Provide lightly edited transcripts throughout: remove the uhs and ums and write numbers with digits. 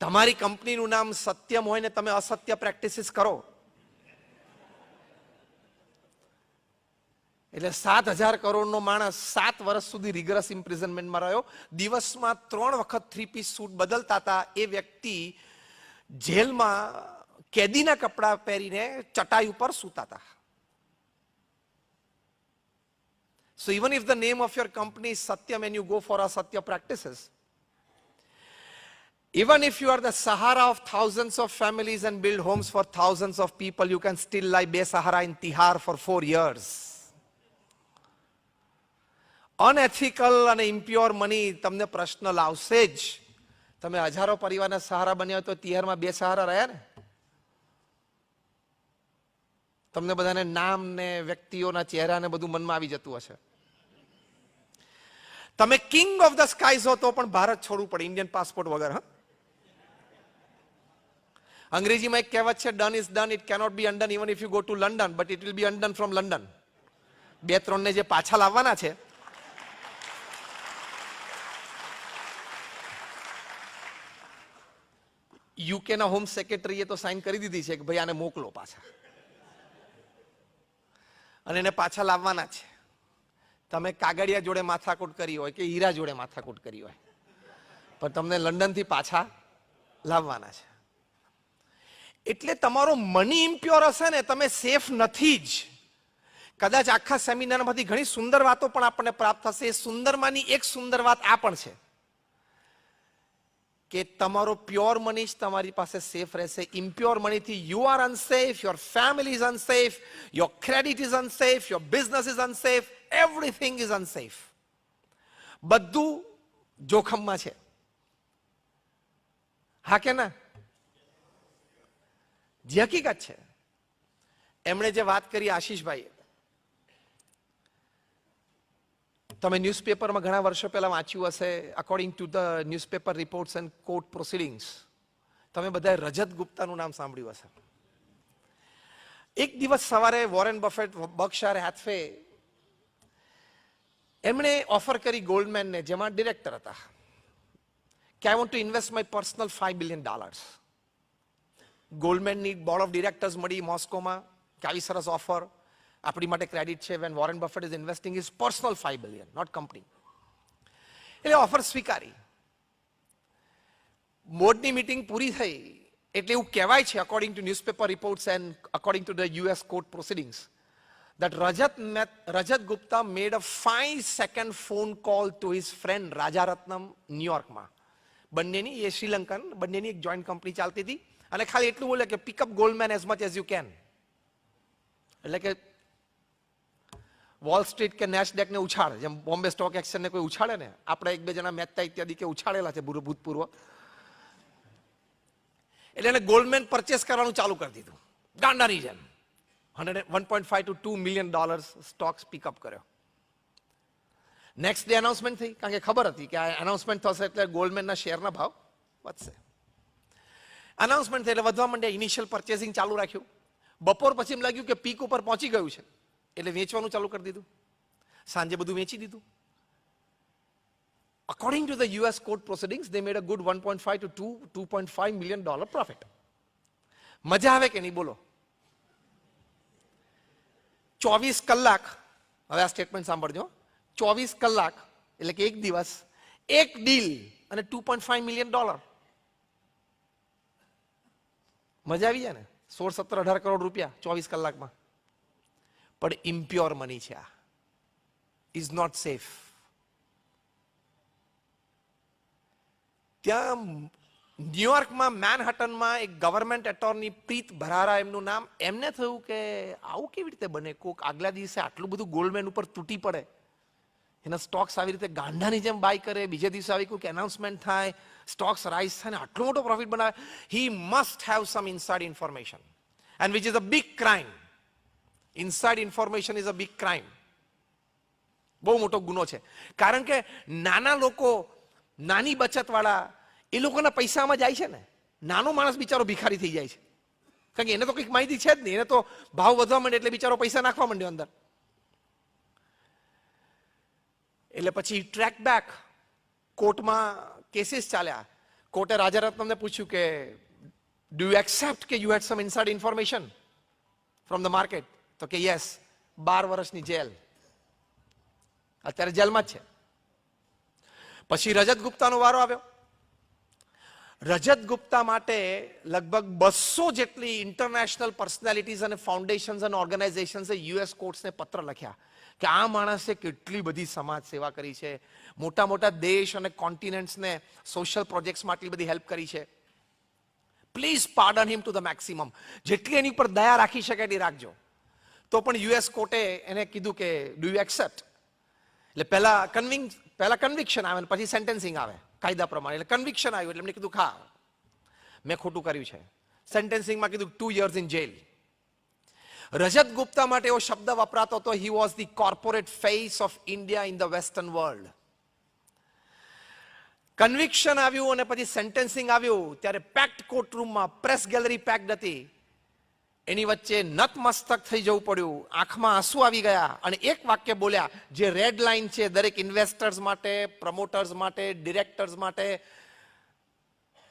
તમારી કંપનીનું નામ સત્યમ હોય ને તમે અસત્ય પ્રેક્ટિસીસ કરો એટલે 7,000 કરોડનો માણસ 7 વર્ષ સુધી રિગરસ ઇમ્પ્રિઝનમેન્ટમાં રહ્યો. દિવસમાં 3 વખત 3-piece સૂટ બદલતા હતા. એ વ્યક્તિ જેલમાં કેદીના કપડા પહેરીને ચટાઈ ઉપર સૂતા હતા. So even if the name of your company is Satyam and you go for asatya practices, even if you are the Sahara of thousands of families and build homes for thousands of people, you can still lie Besahara in Tihar for 4 years. Unethical and impure money તમને પ્રશ્ન લાવશે જ. તમે હજારો પરિવારના સહારા બન્યા તો તિહારમાં બેસહારા રહ્યા ને. તમને બધાને નામ ને વ્યક્તિઓના ચહેરા ને બધું મનમાં આવી જતું હશે. તમે કિંગ ઓફ ધ સ્કાઈઝ હો તો પણ ભારત છોડવું પડે ઇન્ડિયન પાસપોર્ટ વગર. હા, અંગ્રેજીમાં એક કહેવત છે, done is done, it cannot B અનડન even if you go to London, but it will be અનડન from London. 2-3 ને જે પાછા લાવવાના છે યુકે ના હોમ સેક્રેટરીએ તો સાઇન કરી દીધી છે કે ભાઈ આને મોકલો પાછા, અને એને પાછા લાવવાના છે. તમે કાગડિયા જોડે માથાકૂટ કરી હોય કે હીરા જોડે માથાકૂટ કરી હોય, પણ તમને લંડનથી પાછા લાવવાના છે. એટલે તમારો મની ઇમ્પ્યોર હશે ને, તમે સેફ નથી જ. કદાચ આખા સેમિનારમાંથી ઘણી સુંદર વાતો પણ આપણને પ્રાપ્ત થશે. એ સુંદરમાંની એક સુંદર વાત આ પણ છે કે તમારો પ્યોર મની જ તમારી પાસે સેફ રહેશે. ઇમ્પ્યોર મનીથી you are unsafe, your family is unsafe, your credit is unsafe, your business is unsafe, everything is unsafe. બધું જોખમમાં છે. હા કે ના? જે હકીકત છે. એમણે જે વાત કરી આશીષભાઈ, તમે ન્યૂઝપેપરમાં ઘણા વર્ષો પહેલા વાંચ્યું હશે, according to the newspaper reports and court proceedings, તમે બધાએ રજત ગુપ્તાનું નામ સાંભળ્યું હશે. એક દિવસ સવારે વોરેન બફેટ, બર્કશાયર હેથવે, એમણે ઓફર કરી ગોલ્ડમેનને, જેમાં ડિરેક્ટર હતા, કે I want to invest my personal $5 billion. ગોલ્ડમેનની બોર્ડ ઓફ ડિરેક્ટર્સ મળી મોસ્કોમાં કે આવી સરસ ઓફર, આપણી માટે ક્રેડિટ છે. When Warren Buffett is investing is personal $5 billion, not company. એટલે ઓફર સ્વીકારી. બોર્ડની મીટિંગ પૂરી થઈ એટલે એવું કહેવાય છે, according to newspaper reports and according to the US court proceedings, that Rajat Gupta made a 5-second phone call to his friend Rajaratnam, ન્યુયોર્કમાં. બંનેની, એ શ્રીલંકન, બંનેની એક જોઈન્ટ કંપની ચાલતી હતી, અને ખાલી એટલું બોલે કે pick up Goldman as much as you can. એટલે કે વોલ સ્ટ્રીટ કે નેસ્ડેક ને ઉછાળ, જેમ બોમ્બે સ્ટોક એક્સચેન્જ ને કોઈ ઉછાળે ને, આપણે 1-2 જણા મહેતા ઇત્યાદિ કે ઉછાળેલા છે ભૂતપૂર્વ. એટલે એને ગોલ્ડમેન પરચેસ કરવાનું ચાલુ કરી દીધું ગાંડાની જેમ. $1.5 to $2 million સ્ટોક્સ પિકઅપ કર્યો. નેક્સ્ટ ડે અનાઉન્સમેન્ટ થઈ, કારણ કે ખબર હતી કે આ અનાઉન્સમેન્ટ થશે એટલે ગોલ્ડમેનના શેરના ભાવ વધશે. અનાઉન્સમેન્ટ થઈ એટલે વધવા માંડ્યા. ઇનિશિયલ પરચેસિંગ ચાલુ રાખ્યું. બપોર પછી એમ લાગ્યું કે પીક ઉપર પહોંચી ગયું છે એટલે વેચવાનું ચાલુ કરી દીધું. સાંજે બધું વેચી દીધું. According to the US court proceedings, they made a good $1.5 to $2.5 million profit. મજા આવે કે નહીં બોલો? 24 કલાક, હવે આ સ્ટેટમેન્ટ સાંભળજો, 24 કલાક એટલે કે એક દિવસ, એક ડીલ અને $2.5 million. મજા આવી જાય ને? 16, 17, 18 કરોડ રૂપિયા 24 કલાકમાં. પણ ઇમ્પ્યોર મની છે. આ ઇઝ નોટ સેફ. ત્યાં ન્યુયોર્કમાં મેનહટનમાં એક ગવર્મેન્ટ એટોર્ની પ્રીત ભરારા એમનું નામ, એમને થયું કે આવું કેવી રીતે બને, કોક આગલા દિવસે આટલું બધું ગોલ્ડમેન ઉપર તૂટી પડે, એના સ્ટોક્સ આવી રીતે ગાંડાની જેમ બાય કરે, બીજે દિવસે આવી કોઈક એનાઉન્સમેન્ટ થાય, સ્ટોક્સ રાઇઝ થાય ને આટલો મોટો પ્રોફિટ બનાવે. He must have sum inside information, and which is a big crime. Inside information is a big crime. બહુ મોટો ગુનો છે. કારણ કે નાના લોકો, નાની બચતવાળા, એ લોકોના પૈસામાં જાય છે ને. નાનો માણસ બિચારો ભિખારી થઈ જાય છે, કારણ કે એને તો કંઈક માહિતી છે જ નહીં. એને તો ભાવ વધવા માંડે એટલે બિચારો પૈસા નાખવા માંડ્યો અંદર. એટલે પછી ટ્રેક બેક, કોર્ટમાં કેસીસ ચાલ્યા. કોર્ટે રાજારત્નમને પૂછ્યું કે ડુ યુ એક્સેપ્ટ કે you had some inside information from the market? તો કે યસ, 12 વર્ષની જેલ. અત્યારે જેલમાં જ છે. પછી રજત ગુપ્તાનો વારો આવ્યો. રજત ગુપ્તા માટે લગભગ 200 જેટલી ઇન્ટરનેશનલ પર્સનાલિટીઝ અને ફાઉન્ડેશન્સ અને ઓર્ગેનાઇઝેશન્સે યુએસ કોર્ટ્સને પત્ર લખ્યા કે આ માણસે કેટલી બધી સમાજ સેવા કરી છે, મોટા મોટા દેશ અને કોન્ટિનેન્ટ્સને સોશિયલ પ્રોજેક્ટ્સમાં આટલી બધી હેલ્પ કરી છે. Please pardon him to the maximum. જેટલી એની પર દયા રાખી શકે એટલી રાખજો. તો પણ યુએસ કોર્ટે એને કીધું કે ડુ યુ એક્સેપ્ટ? એટલે પહેલા કન્વિક્શન આવે ને પછી સેન્ટેન્સિંગ આવે કાયદા પ્રમાણે. એટલે કન્વિક્શન આવ્યું એટલે એમને કીધું હા મેં ખોટું કર્યું છે. સેન્ટેન્સિંગમાં કીધું 2 years ઇન જેલ. રજત ગુપ્તા માટે એવો શબ્દ વપરાતો હતો, he was the corporate face of India in the western world. Conviction આવ્યું અને પછી સેન્ટેન્સિંગ આવ્યું ત્યારે પેક્ડ કોર્ટરૂમમાં પ્રેસ ગેલેરી પેક્ડ હતી. એની વચ્ચે નતમસ્તક થઈ જવું પડ્યું, આંખમાં આંસુ આવી ગયા અને એક વાક્ય બોલ્યા જે રેડ લાઇન છે દરેક ઇન્વેસ્ટર્સ માટે, પ્રમોટર્સ માટે, ડિરેક્ટર્સ માટે,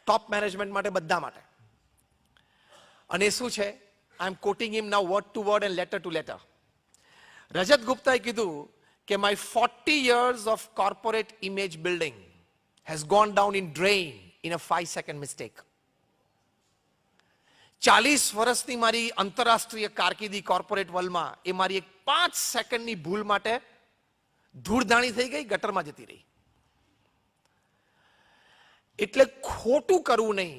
ટોપ મેનેજમેન્ટ માટે, બધા માટે. અને શું છે? I am quoting him now word to word and letter to letter. Rajat ગુપ્તાએ કીધું કે my 40 years of corporate image building has gone down in drain in a 5-second mistake. 40 વર્ષની મારી આંતરરાષ્ટ્રીય કારકિર્દી કોર્પોરેટ વર્લ્ડમાં એ મારી એક 5 સેકન્ડની ભૂલ માટે ધૂળધાણી થઈ ગઈ, ગટરમાં જતી રહી. એટલે ખોટું કરવું નહીં,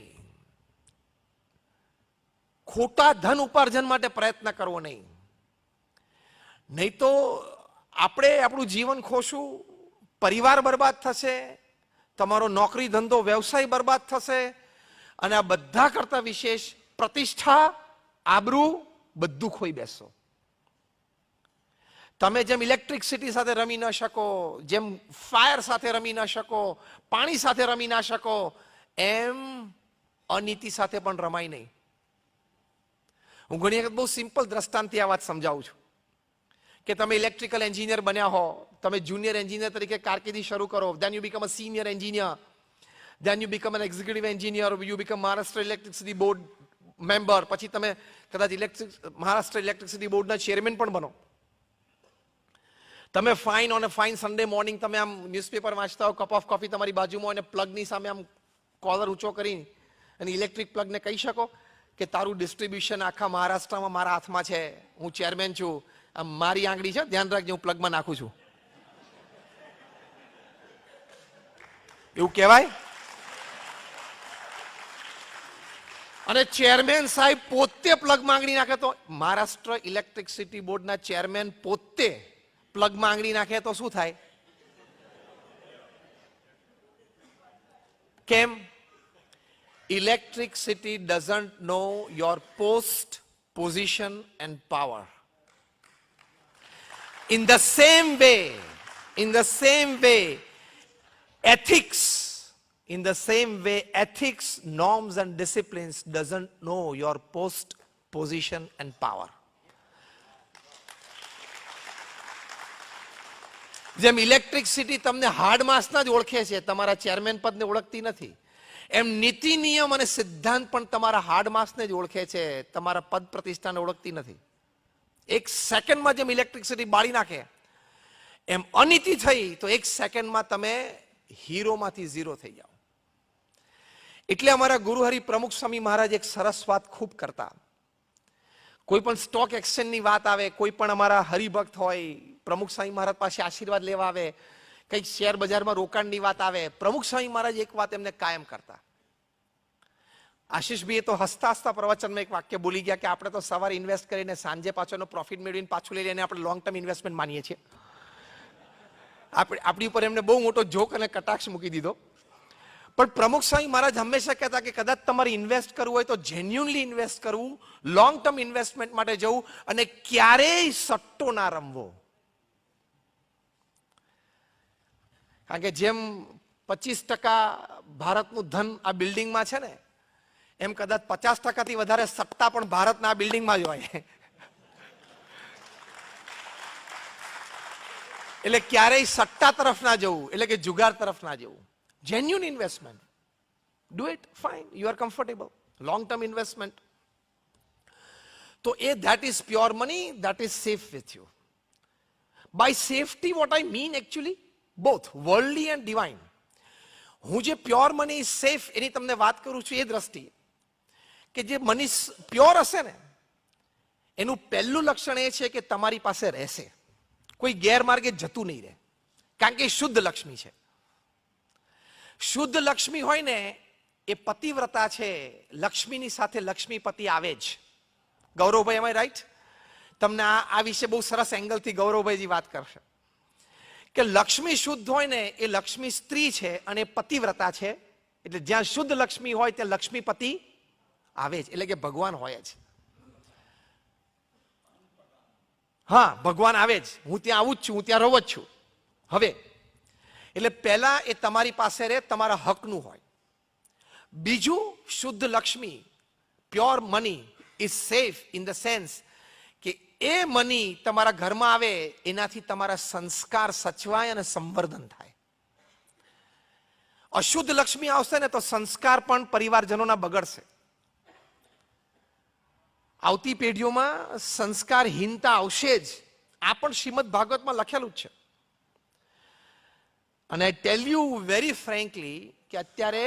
ખોટા ધન ઉપાર્જન માટે પ્રયત્ન કરવો નહીં. નહીં તો આપણે આપણું જીવન ખોશું, પરિવાર બરબાદ થશે, તમારો નોકરી ધંધો વ્યવસાય બરબાદ થશે અને આ બધા કરતા વિશેષ પ્રતિષ્ઠા, આબરૂ બધું ખોઈ બેસો. તમે જેમ ઇલેક્ટ્રિસિટી સાથે રમી ન શકો, જેમ ફાયર સાથે રમી ન શકો, પાણી સાથે રમી ના શકો, એમ અનીતિ સાથે પણ રમાય નહીં. હું ઘણી વખત બહુ સિમ્પલ દ્રષ્ટાંતથી આ વાત સમજાવું છું કે તમે ઇલેક્ટ્રિકલ એન્જિનિયર બન્યા હો, તમે જુનિયર એન્જિનિયર તરીકે કારકિર્દી શરૂ કરો, then you become a senior engineer, then you become N executive engineer, you become Maharashtra electricity board member, પછી તમે કદાચ મહારાષ્ટ્ર ઇલેક્ટ્રિસિટી બોર્ડના ચેરમેન પણ બનો. તમે fine on a fine Sunday morning તમે આમ ન્યૂઝપેપર વાંચતા હો, કપ ઓફ કોફી તમારી બાજુમાં અને પ્લગની સામે આમ કોલર ઊંચો કરી અને ઇલેક્ટ્રિક પ્લગને કહી શકો કે તારું ડિસ્ટ્રીબ્યુશન આખા મહારાષ્ટ્રમાં મારા હાથમાં છે, હું ચેરમેન છું, આમ મારી આંગળી છે, ધ્યાન રાખજે હું પ્લગમાં નાખું છું. એવું કહેવાય? અને ચેરમેન સાહેબ પોતે પ્લગ માંગણી નાખે તો, મહારાષ્ટ્ર ઇલેક્ટ્રિસિટી બોર્ડના ચેરમેન પોતે પ્લગ માંગણી નાખે તો શું થાય? કેમ? Electricity doesn't know your post, position and power. In the same way, ethics, norms and disciplines doesn't know your post, position and power. જેમ ઇલેક્ટ્રિસિટી તમને હાર્ડ માસના જ ઓળખે છે, તમારા ચેરમેન પદને ઓળખતી નથી, એમ નીતિ નિયમ અને સિદ્ધાંત પણ તમારા હાર્ડ માસને જ ઓળખે છે, તમારા પદ પ્રતિષ્ઠાને ઓળખતી નથી. એક સેકન્ડમાં જેમ ઇલેક્ટ્રિસિટી બાળી નાખે એમ અનીતિ થઈ તો એક સેકન્ડમાં તમે હીરોમાંથી ઝીરો થઈ જાઓ. એટલે અમારા ગુરુહરિ પ્રમુખ સ્વામી મહારાજ એક સરસ વાત ખૂબ કરતા. કોઈ પણ સ્ટોક એક્સચેન્જની વાત આવે, કોઈ પણ અમારા હરિભક્ત હોય પ્રમુખ સ્વામી મહારાજ પાસે આશીર્વાદ લેવા આવે, કંઈક શેર બજારમાં રોકાણની વાત આવે, પ્રમુખ સ્વામી મહારાજ એક વાત એમને કાયમ કરતા. આશીષભાઈએ તો હસતા હસતા પ્રવચનમાં એક વાક્ય બોલી ગયા કે આપણે તો સવારે ઇન્વેસ્ટ કરીને સાંજે પાછોનો પ્રોફિટ મેળવીને પાછું લઈ લઈને આપણે લોંગ ટર્મ ઇન્વેસ્ટમેન્ટ માનીએ છીએ. આપણી ઉપર એમને બહુ મોટો જોક અને કટાક્ષ મૂકી દીધો. પણ પ્રમુખ સ્વામી મહારાજ હંમેશા કહેતા કે કદાચ તમારે ઇન્વેસ્ટ કરવું હોય તો જેન્યુઅનલી ઇન્વેસ્ટ કરવું, લોંગ ટર્મ ઇન્વેસ્ટમેન્ટ માટે જવું અને ક્યારેય સટ્ટો ના રમવો. કારણ કે જેમ 25% ભારતનું ધન આ બિલ્ડિંગમાં છે ને, એમ કદાચ 50%થી વધારે સટ્ટા પણ ભારતના આ બિલ્ડિંગમાં જ હોય. એટલે ક્યારેય સટ્ટા તરફ ના જવું, એટલે કે જુગાર તરફ ના જવું. Genuine investment. Do it, fine, you are comfortable, long term investment. તો એ that is pure money, that is safe with you. By safety what I mean actually both worldly and divine. હું જે પ્યોર મની સેફ એની તમને વાત કરું છું એ દ્રષ્ટિએ કે જે મની પ્યોર હશે ને એનું પહેલું લક્ષણ એ છે કે તમારી પાસે રહેશે, કોઈ ગેરમાર્ગે જતું નહીં રહે, કારણ કે એ શુદ્ધ લક્ષ્મી છે. શુદ્ધ લક્ષ્મી હોય ને એ પતિવ્રતા છે, લક્ષ્મીની સાથે લક્ષ્મીપતિ આવે જ. ગૌરવભાઈ, એમ રાઈટ? તમને આ વિશે બહુ સરસ એંગલથી ગૌરવભાઈજી વાત કરશે કે લક્ષ્મી શુદ્ધ હોય ને એ લક્ષ્મી સ્ત્રી છે અને પતિવ્રતા છે, એટલે જ્યાં શુદ્ધ લક્ષ્મી હોય ત્યાં લક્ષ્મીપતિ આવે જ, એટલે કે ભગવાન હોય જ. હા, ભગવાન આવે જ, હું ત્યાં આવું જ છું, હું ત્યાં રહું જ છું. હવે એટલે પહેલા એ તમારી પાસે રહે, તમારા હકનું હોય. બીજું, શુદ્ધ Lakshmi pure money is safe in the sense કે એ મની તમારા ઘરમાં આવે એનાથી તમારા સંસ્કાર સચવાય અને સંવર્ધન થાય. અશુદ્ધ લક્ષ્મી આવશે ને તો સંસ્કાર પણ પરિવારજનોના બગડશે. આવતી પેઢીઓમાં સંસ્કારહીનતા આવશે જ. આ પણ શ્રીમદ ભાગવતમાં લખેલું જ છે. અને આઈ ટેલ યુ વેરી ફ્રેન્કલી કે અત્યારે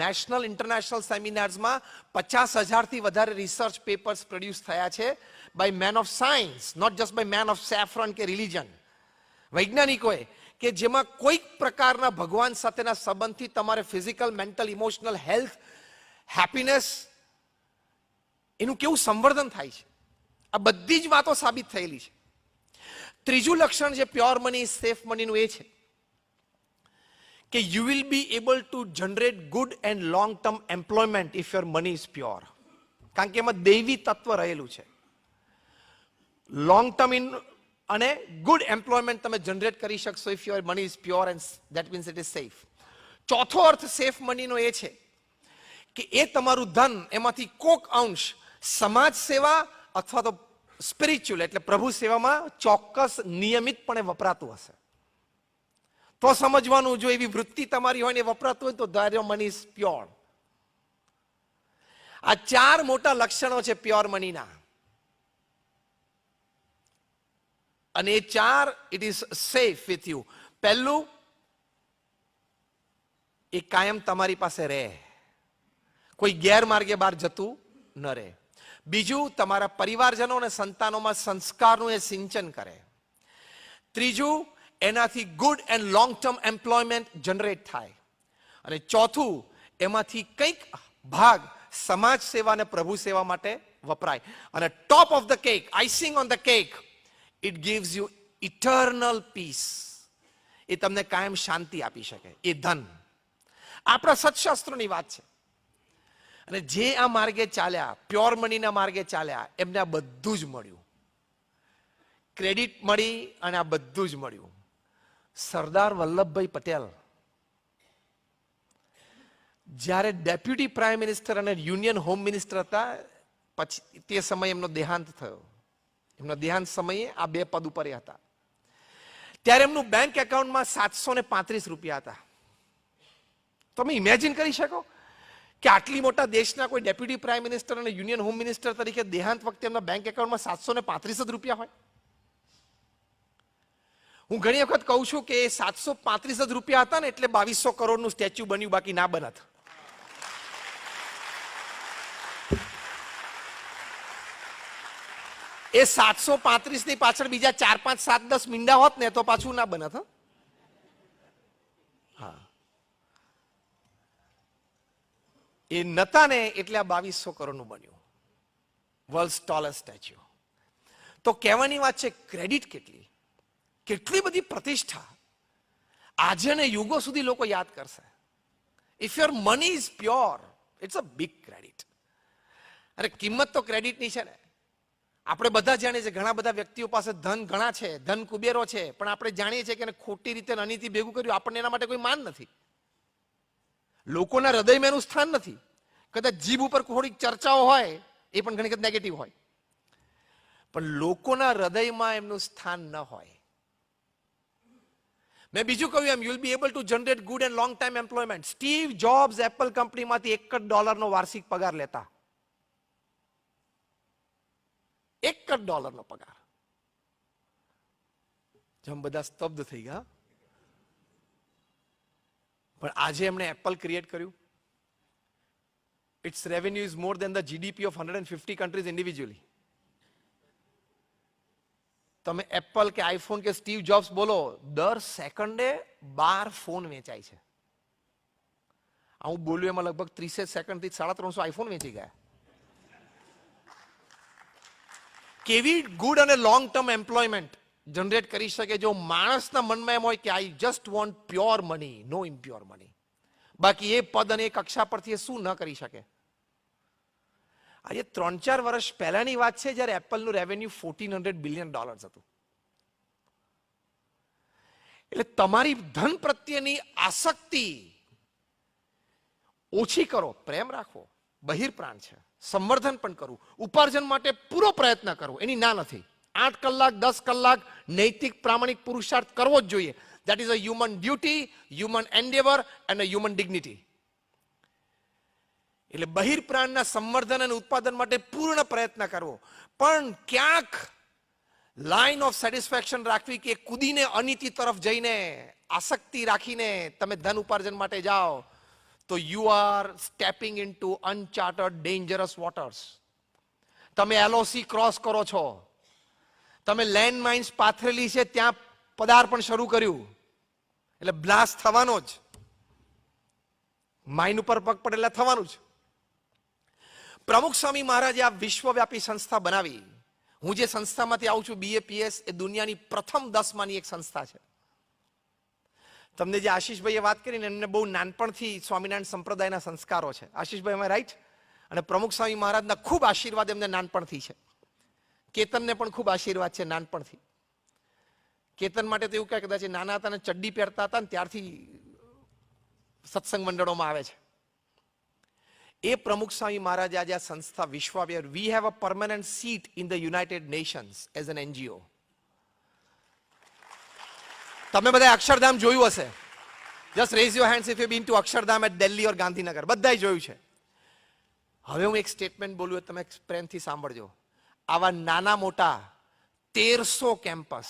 નેશનલ ઇન્ટરનેશનલ સેમિનાર્સમાં 50,000થી વધારે રિસર્ચ પેપર્સ પ્રોડ્યુસ થયા છે by men of science, not just by men of saffron કે રિલિજન. વૈજ્ઞાનિકોએ કે જેમાં કોઈક પ્રકારના ભગવાન સાથેના સંબંધથી તમારે physical, mental, emotional health, happiness એનું કેવું સંવર્ધન થાય છે, આ બધી જ વાતો સાબિત થયેલી છે. ત્રીજું લક્ષણ જે પ્યોર મની સેફ મનીનું એ છે કે you will be able to generate good and long term employment if your money is pure. કારણ કે એમાં દૈવી તત્વ રહેલું છે. લોંગ ટર્મ અને ગુડ એમ્પ્લોયમેન્ટ તમે જનરેટ કરી શકશો if your money is pure and that means it is safe. ચોથો અર્થ સેફ મનીનો એ છે કે એ તમારું ધન એમાંથી કોક અંશ સમાજ સેવા અથવા તો સ્પિરિચ્યુઅલ એટલે પ્રભુ સેવામાં ચોક્કસ નિયમિતપણે વપરાતું હશે. તો સમજવાનું, જો એવી વૃત્તિ તમારી હોય ને વપરાતું હોય તો ધેર મની ઇઝ પ્યોર. આ ચાર મોટા લક્ષણો છે પ્યોર મનીના. અને એ ચાર it is safe with you. પહેલું, એ કાયમ તમારી પાસે રહે, કોઈ ગેરમાર્ગે બહાર જતું ન રહે. બીજું, તમારા પરિવારજનો અને સંતાનોમાં સંસ્કારનું એ સિંચન કરે. ત્રીજું, એનાથી good and long term employment generate થાય. અને ચોથું, એમાંથી કંઈક ભાગ સમાજ સેવા અને પ્રભુ સેવા માટે વપરાય. અને top of the cake, icing on the cake, it gives you eternal peace. એ તમને કાયમ શાંતિ આપી શકે એ ધન. આપણા સત્શાસ્ત્રોની વાત છે. અને જે આ માર્ગે ચાલ્યા, પ્યોર મનીના માર્ગે ચાલ્યા, એમને આ બધું જ મળ્યું. ક્રેડિટ મળી અને આ બધું જ મળ્યું. સરદાર વલ્લભભાઈ પટેલ જ્યારે ડેપ્યુટી પ્રાઇમ મિનિસ્ટર અને યુનિયન હોમ મિનિસ્ટર હતા, પછી તે સમયે એમનો દેહાંત થયો. એમનો દેહાંત સમયે આ બે પદ ઉપર હતા. ત્યારે એમનું બેંક એકાઉન્ટમાં 735 રૂપિયા હતા. તમે ઇમેજિન કરી શકો કે આટલી મોટા દેશના કોઈ ડેપ્યુટી પ્રાઇમ મિનિસ્ટર અને યુનિયન હોમ મિનિસ્ટર તરીકે દેહાંત વખતે એમના બેંક એકાઉન્ટમાં 735 રૂપિયા હોય. હું ઘણી વખત કહું છું કે 735 રૂપિયા હતા ને એટલે 2200 કરોડનું સ્ટેચ્યુ બન્યું, બાકી ના બનત. એ 735 ની પાછળ બીજા 4, 5, 7, 10 મીંડા હોત ને તો પાછું ના બનત. હા, એ નતા ને એટલે આ 2200 કરોડનું બન્યું, વર્લ્ડ્સ ટોલેસ્ટ સ્ટેચ્યુ. તો કહેવાની વાત છે, ક્રેડિટ કેટલી બધી પ્રતિષ્ઠા આજે ને યુગો સુધી લોકો યાદ કરશે. If your money is pure, it's a big credit. અરે કિંમત તો ક્રેડિટની છે ને. આપણે બધા જાણીએ છીએ, ઘણા બધા વ્યક્તિઓ પાસે ધન ઘણા છે, ધન કુબેરો છે, પણ આપણે જાણીએ છીએ કે એને ખોટી રીતે અનીતિ ભેગું કર્યું, આપણને એના માટે કોઈ માન નથી. લોકોના હૃદયમાં એનું સ્થાન નથી. કદાચ જીભ ઉપર થોડીક ચર્ચાઓ હોય એ પણ ઘણી વખત નેગેટિવ હોય, પણ લોકોના હૃદયમાં એમનું સ્થાન ન હોય. મેં બીજું કહ્યું એમ, you will be able to generate good and long time employment. Steve Jobs Apple કંપનીમાંથી $1 વાર્ષિક પગાર લેતા. $1 પગાર. જેમ બધા સ્તબ્ધ થઈ ગયા. પણ આજે એમણે એપલ ક્રિએટ કર્યું. Its revenue is more than the GDP of 150 countries individually. તમે એપલ કે આઈફોન કે સ્ટીવ જોબ્સ બોલો, દર સેકન્ડે 12 ફોન વેચાય છે. હું બોલ્યું એમાં લગભગ 30 સેકન્ડથી 350 આઈફોન વેચી ગયા. કેવી ગુડ અને લોંગ ટર્મ એમ્પ્લોયમેન્ટ જનરેટ કરી શકે જો માણસના મનમાં એમ હોય કે I just want pure money, no impure money. બાકી એ પદ અને એ કક્ષા પરથી એ શું ન કરી શકે. આજે 3-4 વર્ષ પહેલાની વાત છે જ્યારે એપલનું રેવન્યુ $1,400 બિલિયન હતું. એટલે તમારી ધન પ્રત્યેની આસક્તિ ઓછી કરો, પ્રેમ રાખવો, બહિર્પ્રાણ છે, સંવર્ધન પણ કરવું, ઉપાર્જન માટે પૂરો પ્રયત્ન કરવો, એની ના નથી. 8 કલાક 10 કલાક નૈતિક પ્રામાણિક પુરુષાર્થ કરવો જ જોઈએ. That is a human duty, human endeavor and a human dignity. એટલે બહિર્પ્રાણના સંવર્ધન અને ઉત્પાદન માટે પૂર્ણ પ્રયત્ન કરવો. પણ ક્યાંક લાઇન ઓફ સેટિસ્ફેક્શન રાખવી કે કૂદીને અનીતિ તરફ જઈને આસક્તિ રાખીને તમે ધન ઉપાર્જન માટે જાઓ તો you are stepping into uncharted dangerous waters. તમે એલઓસી ક્રોસ કરો છો. તમે લેન્ડ માઇન્સ પાથરેલી છે ત્યાં પદાર્પણ શરૂ કર્યું એટલે બ્લાસ્ટ થવાનો જ. માઇન ઉપર પગ પડે એટલે થવાનું જ. પ્રમુખ સ્વામી મહારાજે આ વિશ્વવ્યાપી સંસ્થા બનાવી. હું જે સંસ્થામાંથી આવું છું BAPS, એ દુનિયાની પ્રથમ 10 એક સંસ્થા છે. તમને જે આશીષભાઈએ વાત કરીને એમને બહુ નાનપણથી સ્વામિનારાયણ સંપ્રદાયના સંસ્કારો છે. આશીષભાઈ અમે રાઈટ? અને પ્રમુખ સ્વામી મહારાજના ખૂબ આશીર્વાદ એમને નાનપણથી છે. કેતનને પણ ખૂબ આશીર્વાદ છે નાનપણથી. કેતન માટે તો એવું કહે કદાચ નાના હતા ને ચડ્ડી પહેરતા હતા ને ત્યારથી સત્સંગ મંડળોમાં આવે છે. એ પ્રમુખ સ્વામી મહારાજ આજે આ સંસ્થા વિશ્વવ્યાપી, we have a permanent seat in the United Nations as an NGO. તમે બધા અક્ષરધામ જોયું હશે. Just raise your hands if you been to Akshardham at Delhi or Gandhinagar. બધાએ જોયું છે. હવે હું એક સ્ટેટમેન્ટ બોલું, તમે પ્રેમથી સાંભળજો. આવા નાના મોટા 1300 campus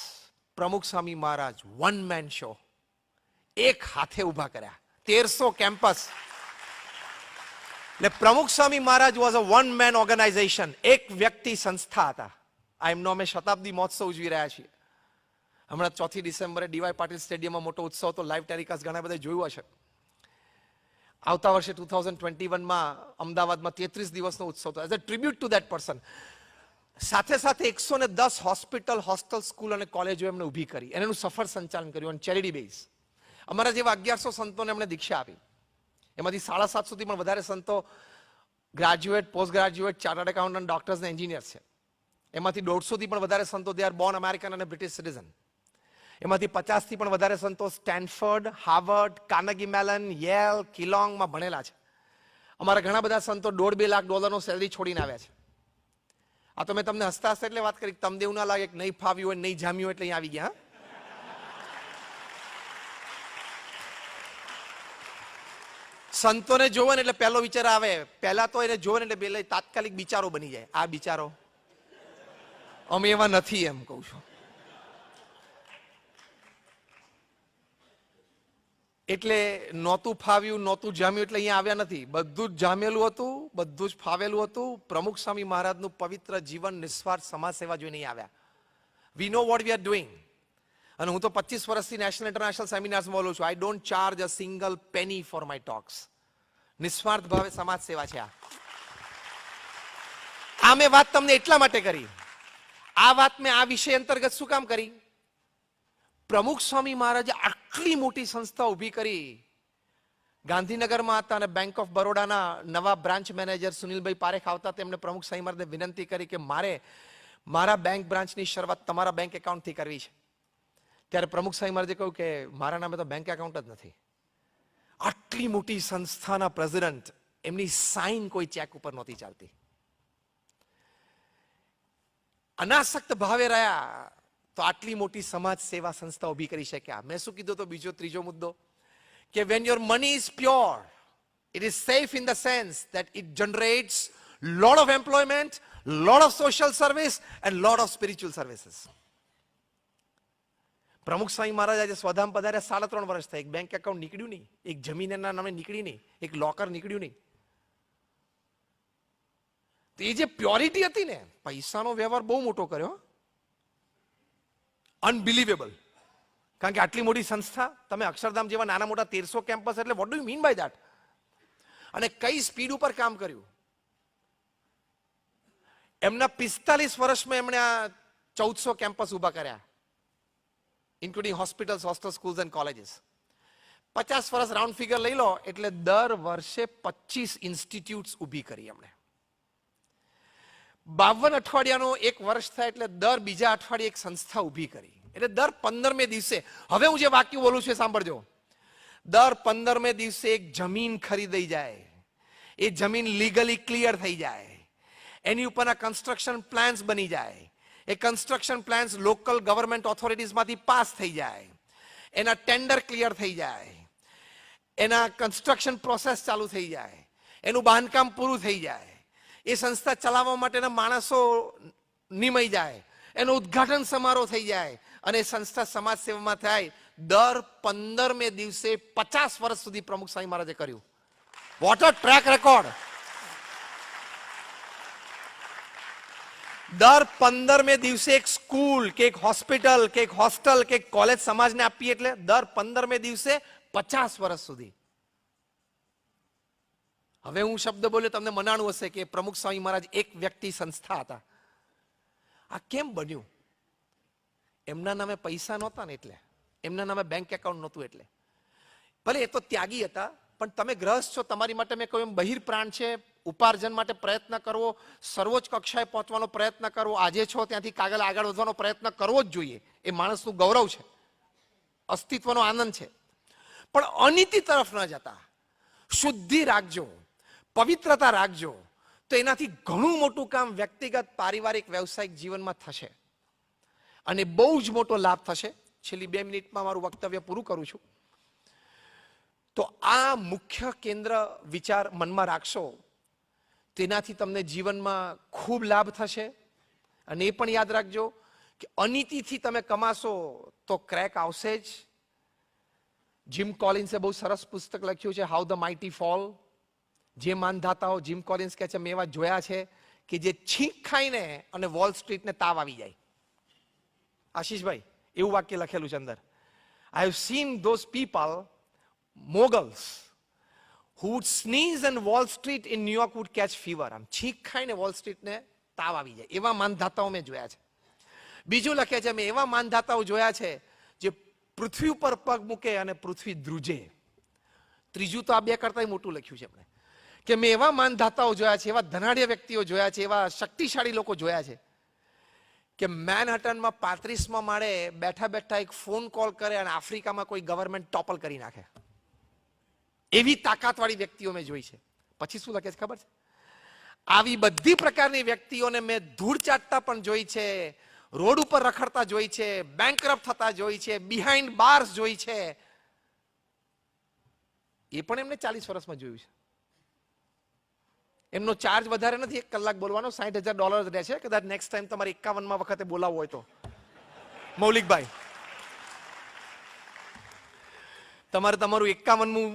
Pramukh Swami Maharaj one man show એક હાથે ઉભા કર્યા. 1300 કેમ્પસ. એટલે Pramukh Swami Maharaj was a one man organisation. એક વ્યક્તિ સંસ્થા હતા. આ એમનો અમે શતાબ્દી મહોત્સવ ઉજવી રહ્યા છીએ. હમણાં 4 ડિસેમ્બરે DY પાટીલ સ્ટેડિયમમાં મોટો ઉત્સવ તો લાઈવ ટેલિકાસ્ટ ઘણા બધા જોયું હશે. આવતા વર્ષે 2021માં અમદાવાદમાં 33 દિવસનો ઉત્સવ તો as a tribute two that person. સાથે સાથે 110 હોસ્પિટલ, હોસ્ટેલ, સ્કૂલ અને કોલેજો એમને ઊભી કરી અને એનું સફળ સંચાલન કર્યું ઓન ચેરિટી બેઝ. અમારા જેવા 1100 સંતોને એમણે દીક્ષા આપી. એમાંથી 750 પણ વધારે સંતો graduate, post graduate, chartered accountant, doctors અને એન્જિનિયર્સ છે. એમાંથી 150 પણ વધારે સંતો દે આર બોર્ન અમેરિકન અને બ્રિટિશ સિટીઝન. એમાંથી 50 પણ વધારે સંતો Stanford, Harvard, Carnegie melon, Yale, કિલોંગમાં ભણેલા છે. અમારા ઘણા બધા સંતો $1.5 લાખ સેલરી છોડીને આવ્યા છે. આ તો મેં તમને હસતા હસતા એટલે વાત કરી, તમને એવું ના લાગે કે નહીં ફાવ્યું હોય, નહીં જામ્યું એટલે અહીંયા આવી ગયા. સંતોને જોવે ને એટલે પહેલો વિચાર આવે, પહેલા તો એને જોવે ને એટલે પેલા તાત્કાલિક બિચારો બની જાય. આ બિચારો, અમે એવા નથી એમ કહું છું. એટલે નહોતું ફાવ્યું, નહોતું જામ્યું એટલે અહીંયા આવ્યા નથી. બધું જ જામેલું હતું, બધું જ ફાવેલું હતું. પ્રમુખ સ્વામી મહારાજનું પવિત્ર જીવન, નિસ્વાર્થ સમાજ સેવા જોઈને અહીં આવ્યા. We know what we are doing. અને હું તો 25 વર્ષથી નેશનલ ઇન્ટરનેશનલ સેમિનાર્સમાં બોલું છું. I don't charge a single penny for my talks. નિસ્વાર્થ ભાવે સમાજ સેવા છે આ મેં વાત તમને એટલા માટે કરી. આ વાત મેં આ વિષય અંતર્ગત શું કામ કરી? પ્રમુખ સ્વામી મહારાજે આટલી મોટી સંસ્થા ઊભી કરી. ગાંધીનગરમાં હતા અને બેંક ઓફ બરોડાના નવા બ્રાન્ચ મેનેજર સુનિલભાઈ પારેખ આવતા. તેમણે પ્રમુખ સ્વામી મહારાજને વિનંતી કરી કે મારે મારા બેંક બ્રાન્ચની શરૂઆત તમારા બેંક એકાઉન્ટથી કરવી છે. ત્યારે પ્રમુખ સ્વામી મહારાજે કહ્યું કે મારા નામે તો બેંક એકાઉન્ટ જ નથી. આટલી મોટી સંસ્થાના પ્રેસિડેન્ટ, એમની સાઇન કોઈ ચેક ઉપર નહોતી ચાલતી. અનાસક્ત ભાવે રહ્યા તો આટલી મોટી સમાજ સેવા સંસ્થા ઊભી કરી શક્યા. મેં શું કીધું તો બીજો ત્રીજો મુદ્દો કે when your money is pure, it is safe in the sense that it generates lot of employment, lot of social service and lot of spiritual services. પ્રમુખ સ્વામી મહારાજ આજે સ્વધામ પધાર્યા 3.5 વર્ષ થાય. એક બેંક એકાઉન્ટ નીકળ્યું નહીં, એક જમીન એના નામે નીકળી નહીં, એક લોકર નીકળ્યું નહીં. તો એ જે પ્યોરિટી હતી ને, પૈસાનો વ્યવહાર બહુ મોટો કર્યો, અનબિલીવેબલ. કારણ કે આટલી મોટી સંસ્થા, તમે અક્ષરધામ જેવા નાના મોટા 1300 કેમ્પસ, એટલે what do you mean by that? અને કઈ સ્પીડ ઉપર કામ કર્યું. એમના 45 વર્ષમાં એમણે આ 1400 કેમ્પસ ઉભા કર્યા, including hospitals, hostel, schools and colleges. 50 વર્ષ રાઉન્ડ ફિગર લઈ લો એટલે દર વર્ષે 25 ઇન્સ્ટિટ્યૂટ્સ ઊભી કરી એમણે. 52 અઠવાડિયાનો એક વર્ષ થાય એટલે દર બીજા અઠવાડિયે એક સંસ્થા ઊભી કરી. એટલે દર 15મે દિવસે, હવે હું જે વાક્ય બોલું છું સાંભળજો, દર 15મે દિવસે એક જમીન ખરીદાઈ જાય, એ જમીન લીગલી ક્લિયર થઈ જાય, એની ઉપરના કન્સ્ટ્રક્શન પ્લાન્સ બની જાય, એ કન્સ્ટ્રક્શન પ્લાન્સ લોકલ ગવર્મેન્ટ ઓથોરિટીઝમાંથી પાસ થઈ જાય, એના ટેન્ડર ક્લિયર થઈ જાય, એના કન્સ્ટ્રક્શન પ્રોસેસ ચાલુ થઈ જાય, એનું બાંધકામ પૂરું થઈ જાય, એ સંસ્થા ચલાવવા માટેના માણસો નિમાઈ જાય, એનો ઉદ્ઘાટન સમારોહ થઈ જાય અને એ સંસ્થા સમાજ સેવામાં થાય. દર 15મે દિવસે 50 વર્ષ સુધી પ્રમુખ સ્વામી મહારાજે કર્યું. What a track record. દર 15મે દિવસે એક સ્કૂલ કે એક હોસ્પિટલ કે એક હોસ્ટેલ કે એક કોલેજ સમાજને આપી, એટલે દર 15મે દિવસે 50 વર્ષ સુધી. હવે હું શબ્દ બોલ્યો, તમને મનાણું હશે કે પ્રમુખ સ્વામી મહારાજ એક વ્યક્તિ સંસ્થા હતા. આ કેમ બન્યું? એમના નામે પૈસા નહોતા ને, એટલે એમના નામે બેંક એકાઉન્ટ નહોતું. એટલે ભલે એ તો ત્યાગી હતા, પણ તમે ગ્રહસ્થ છો, તમારી માટે મેં કહ્યું એમ બહિર પ્રાણ છે. ઉપાર્જન માટે પ્રયત્ન કરવો, સર્વોચ્ચ કક્ષાએ પહોંચવાનો પ્રયત્ન કરવો, આજે છો ત્યાંથી કાગળ આગળ વધવાનો પ્રયત્ન કરવો જ જોઈએ. એ માણસનું ગૌરવ છે, અસ્તિત્વનો આનંદ છે. પણ અનીતિ તરફ ન જતા શુદ્ધિ રાખજો, પવિત્રતા રાખજો, તો એનાથી ઘણું મોટું કામ વ્યક્તિગત, પારિવારિક, વ્યવસાયિક જીવનમાં થશે અને બહુ જ મોટો લાભ થશે. છેલ્લી 2 મિનિટમાં મારું વક્તવ્ય પૂરું કરું છું. તો આ મુખ્ય કેન્દ્ર વિચાર મનમાં રાખશો, તેનાથી તમને જીવનમાં ખૂબ લાભ થશે. અને એ પણ યાદ રાખજો કે અનીતિથી તમે કમાશો તો ક્રેક આવશે જ. જીમ કોલિન્સે બહુ સરસ પુસ્તક લખ્યું છે, હાઉ ધ માઇટી ફોલ. જે માનધાતાઓ, જીમ કોલિન્સ કહે છે, મેં એવા જોયા છે કે જે છીંક ખાઈને અને વોલ સ્ટ્રીટને તાવ આવી જાય. આશીષભાઈ, એવું વાક્ય લખેલું છે અંદર. I have seen those people, moguls, who would sneeze and Wall Street in New York would catch fever. આમ છીંક ખાઈને વોલ સ્ટ્રીટને તાવ આવી જાય, એવા માનધાતાઓ મેં જોયા છે. બીજું લખે છે, મેં એવા માનધાતાઓ જોયા છે જે પૃથ્વી ઉપર પગ મૂકે અને પૃથ્વી ધ્રુજે. ત્રીજું તો આ 2 કરતા મોટું લખ્યું છે એમણે, કે મેં એવા માનધાતાઓ જોયા છે, એવા ધનાઢ્ય વ્યક્તિઓ જોયા છે, એવા શક્તિશાળી લોકો જોયા છે કે મેનહટનમાં 35મા માળે બેઠા બેઠા એક ફોન કોલ કરે અને આફ્રિકામાં કોઈ ગવર્મેન્ટ ટોપલ કરી નાખે. એવી તાકાતવાળી વ્યક્તિઓ મેં જોઈ છે. પછી શું લખે છે ખબર છે? આવી બધી પ્રકારની વ્યક્તિઓને મેં ધૂળ ચાટતા પણ જોઈ છે, રોડ ઉપર રખડતા જોઈ છે, બેંકરપ્ટ થતા જોઈ છે, બિહાઇન્ડ બાર્સ જોઈ છે. એ પણ એમને 40 વર્ષમાં જોયું છે. એમનો ચાર્જ વધારે નથી, 1 કલાક બોલવાનો, $60,000 રહે છે. કદાચ નેક્સ્ટ ટાઈમ તમારે 51મા વખતે બોલાવવું હોય તો મૌલિકભાઈ, તમારે તમારું 51મું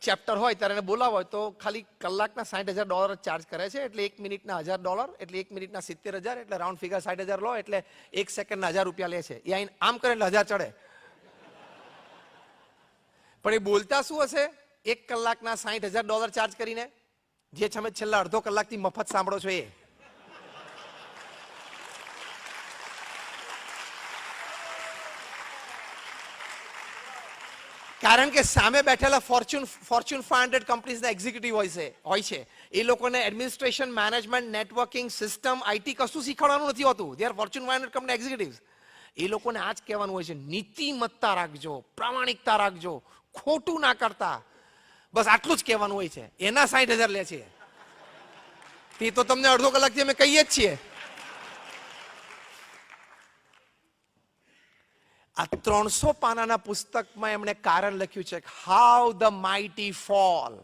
ચેપ્ટર હોય ત્યારે બોલાવો હોય તો ખાલી કલાકના $60,000 ચાર્જ કરે છે. એટલે 1 મિનિટના $1,000, એટલે 1 મિનિટના 70,000, એટલે રાઉન્ડ ફિગર 60,000 લો, એટલે 1 સેકન્ડના ₹1,000 લે છે. એ આમ કરે એટલે 1000 ચડે. પણ એ બોલતા શું હશે? 1 કલાકના $60,000 ચાર્જ કરીને, જે તમે છેલ્લા અડધો કલાકથી મફત સાંભળો છો એ. કારણ કે સામે બેઠેલા ફોર્ચ્યુન 500 કંપનીઝના એક્ઝિક્યુટિવ હોય છે. એ લોકોને administration, management, networking, system, IT કશું શીખવાડવાનું નથી હોતું. They are fortune 500 company executives. એ લોકોને આ જ કહેવાનું હોય છે, નીતિમત્તા રાખજો, પ્રામાણિકતા રાખજો, ખોટું ના કરતા. બસ આટલું જ કહેવાનું હોય છે. એના 60,000 લે છે. તે તો તમને અડધો કલાકથી અમે કહીએ જ છીએ. આ 300 પાનાના પુસ્તકમાં એમણે કારણ લખ્યું છે, how the mighty fall.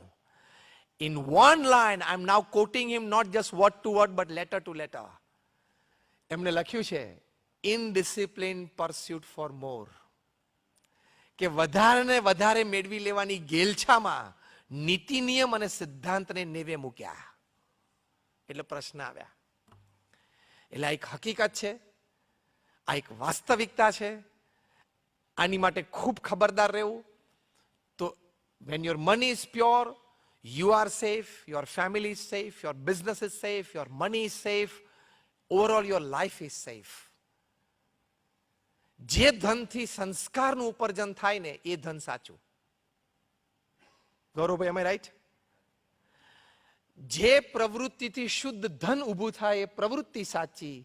In one line, I am now quoting him not just word to word but letter to letter. એમણે લખ્યું છે, indisciplined pursuit for more. કે વધારે ને વધારે મેળવી લેવાની ગેલછામાં નીતિ નિયમ અને સિદ્ધાંતને નેવે મૂક્યા. એટલે પ્રશ્ન આવ્યા. એટલે આ એક હકીકત છે, આ એક વાસ્તવિકતા છે. આની માટે ખૂબ ખબરદાર રહેવું. તો when your money is pure, you are safe, your family is safe, your business is safe, your money is safe, overall your life is safe. જે ધનથી સંસ્કારનું ઉપાર્જન થાય ને એ ધન સાચું. Gauravbhai, am I right? જે પ્રવૃત્તિથી શુદ્ધ ધન ઊભું થાય એ પ્રવૃત્તિ સાચી.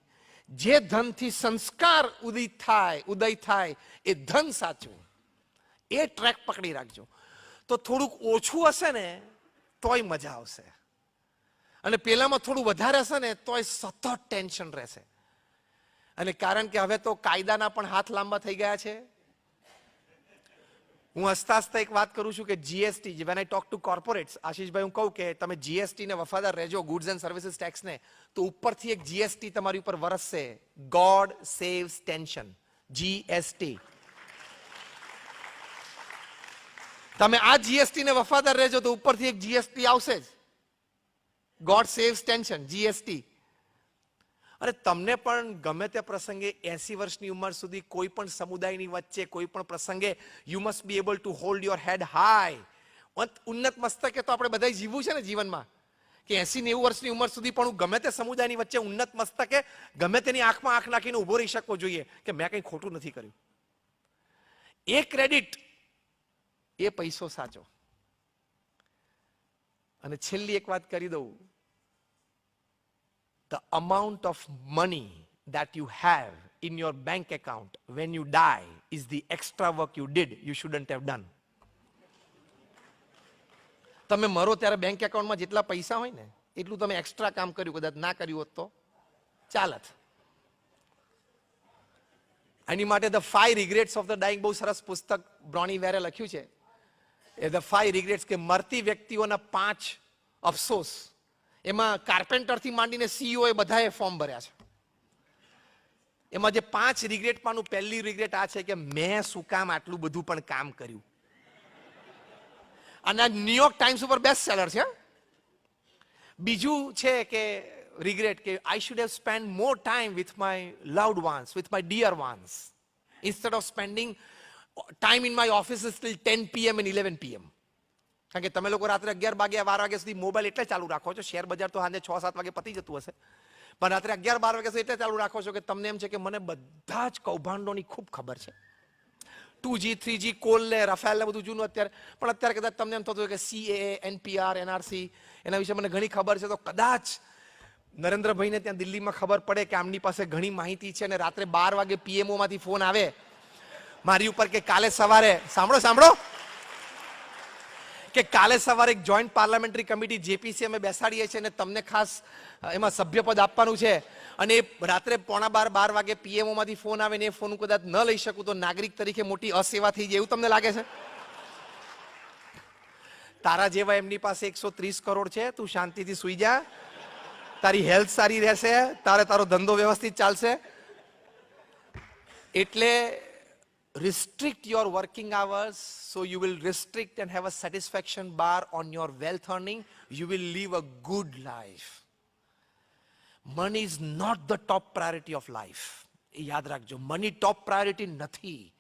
જે ધનથી સંસ્કાર ઉદય થાય એ ધન સાચું. એ ટ્રેક પકડી રાખજો. તો થોડુંક ઓછું હશે ને તોય મજા આવશે, અને પેલામાં થોડું વધારે હશે ને તોય સતત ટેન્શન રહેશે. અને કારણ કે હવે તો કાયદાના પણ હાથ લાંબા થઈ ગયા છે. હું હસતા હસતા એક વાત કરું છું કે GST, when I talk to corporates, Ashishbhai, હું કહું કે તમે જીએસટી ને વફાદાર રહેજો, ગુડ્સ એન્ડ સર્વિસીસ ટેક્સ ને, તો ઉપરથી એક જીએસટી તમારી ઉપર વરસશે, ગોડ સેવ્સ ટેન્શન, જીએસટી. તમે આ જીએસટી ને વફાદાર રહેજો તો ઉપરથી એક જીએસટી આવશે જ, ગોડ સેવ્સ ટેન્શન, જીએસટી. અને તમને પણ ગમે તે પ્રસંગે 80 વર્ષની ઉંમર સુધી કોઈ પણ સમુદાયની વચ્ચે કોઈ પણ પ્રસંગે you must be able to hold your head high. ઉન્નત મસ્તકે તો આપણે બધા જીવવું છે ને જીવનમાં, કે 80-90 વર્ષની ઉંમર સુધી પણ હું ગમે તે સમુદાયની વચ્ચે ઉન્નત મસ્તકે ગમે તેની આંખમાં આંખ નાખીને ઉભો રહી શકવો જોઈએ કે મેં કંઈ ખોટું નથી કર્યું. એ ક્રેડિટ, એ પૈસો સાચો. અને છેલ્લી એક વાત કરી દઉં, the amount of money that you have in your bank account when you die is the extra work you did, you shouldn't have done. તમે મરો ત્યારે બેંક એકાઉન્ટમાં જેટલા પૈસા હોય ને એટલું તમે એક્સ્ટ્રા કામ કર્યું, કદાચ ના કર્યું હોત તો ચાલત. એની માટે the 5 regrets of the dying બહુ સરસ પુસ્તક બ્રોની વેરે લખ્યું છે. એ ધ 5 રિગ્રેટ્સ, કે મરતી વ્યક્તિઓના 5 અફસોસ. એમાં કાર્પેન્ટરથી માંડીને સીઈઓ એ બધાએ ફોર્મ ભર્યા છે. એમાં જે 5 રિગ્રેટમાંનું પહેલી રિગ્રેટ આ છે કે મેં શું કામ આટલું બધું પણ કામ કર્યું. અને આ ન્યુયોર્ક ટાઈમ્સ ઉપર બેસ્ટ સેલર છે. બીજું છે કે રિગ્રેટ, કે I should have spend more time with my loved ones, with my dear ones, instead of spending time in my office till 10 PM and 11 PM. કારણ કે તમે લોકો રાત્રે 11 વાગ્યા 12 વાગ્યા સુધી મોબાઈલ એટલે ચાલુ રાખો છો. શેર બજાર તો સાંજે 6-7 વાગે પતી જતું હશે, પણ રાત્રે 11-12 વાગ્યા સુધી એટલે ચાલુ રાખો છો કે તમને એમ છે કે મને બધા જ કૌભાંડોની ખૂબ ખબર છે. 2G 3G કોલ ને રફેલ ને બધું જૂનું અત્યારે, પણ અત્યારે કદાચ તમને એમ થતું હોય કે CAA, NPR, NRC એના વિશે મને ઘણી ખબર છે, તો કદાચ નરેન્દ્રભાઈને ત્યાં દિલ્હીમાં ખબર પડે કે આમની પાસે ઘણી માહિતી છે, અને રાત્રે 12 વાગે PMO માંથી ફોન આવે મારી ઉપર કે કાલે સવારે સાંભળો કે કાલે સવારે એક જોઈન્ટ પાર્લામેન્ટરી કમિટી JPC અમે બેસાડીએ છીએ અને તમને ખાસ એમાં સભ્યપદ આપવાનું છે, અને રાત્રે 11:15-12 વાગે PMO માંથી ફોન આવે ને એ ફોન કદાચ ન લઈ શકું તો નાગરિક તરીકે મોટી અસેવા થઈ જાય એવું તમને લાગે છે? તારા જેવા એમની પાસે 130 કરોડ છે, તું શાંતિથી સુઈ જા, તારી હેલ્થ સારી રહેશે, તારો ધંધો વ્યવસ્થિત ચાલશે. એટલે restrict your working hours, so you will restrict and have a satisfaction bar on your wealth earning. You will live a good life. Money is not the top priority of life. એ યાદ રાખજો, money ટોપ priority નથી.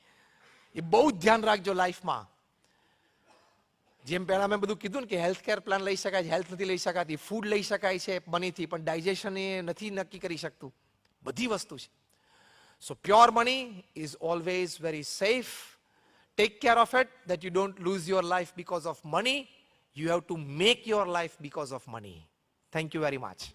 એ બહુ ધ્યાન રાખજો લાઈફમાં. જેમ પહેલા મેં બધું કીધું ને કે હેલ્થ કેર પ્લાન લઈ શકાય, હેલ્થ નથી લઈ શકાતી, ફૂડ લઈ શકાય છે મનીથી, પણ ડાયજેશન એ નથી નક્કી કરી શકતું. બધી વસ્તુ છે. So pure money is always very safe. Take care of it, that you don't lose your life because of money. You have to make your life because of money. Thank you very much.